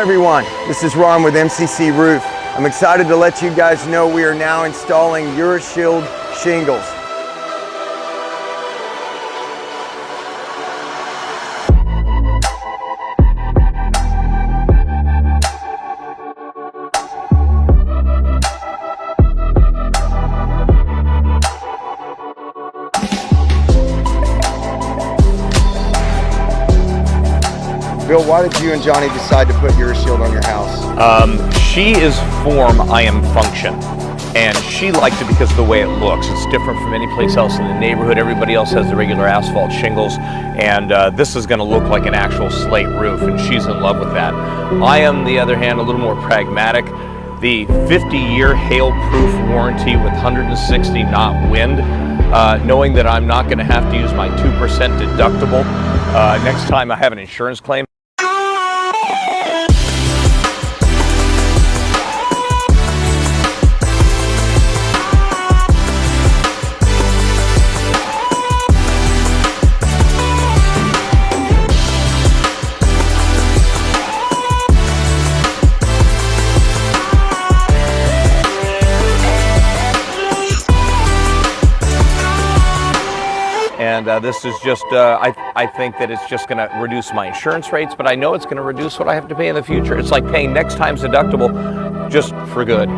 everyone, this is Ron with MCC Roof. I'm excited to let you guys know we are now installing Euroshield shingles. Bill, why did you and Johnny decide to put Euroshield on your house? She is form, I am function. And she liked it because of the way it looks. It's different from any place else in the neighborhood. Everybody else has the regular asphalt shingles, and this is going to look like an actual slate roof, and she's in love with that. I am, on the other hand, a little more pragmatic. The 50-year hail-proof warranty with 160 knot wind, knowing that I'm not going to have to use my 2% deductible next time I have an insurance claim. And this is just, I think that it's just going to reduce my insurance rates, but I know it's going to reduce what I have to pay in the future. It's like paying next time's deductible just for good.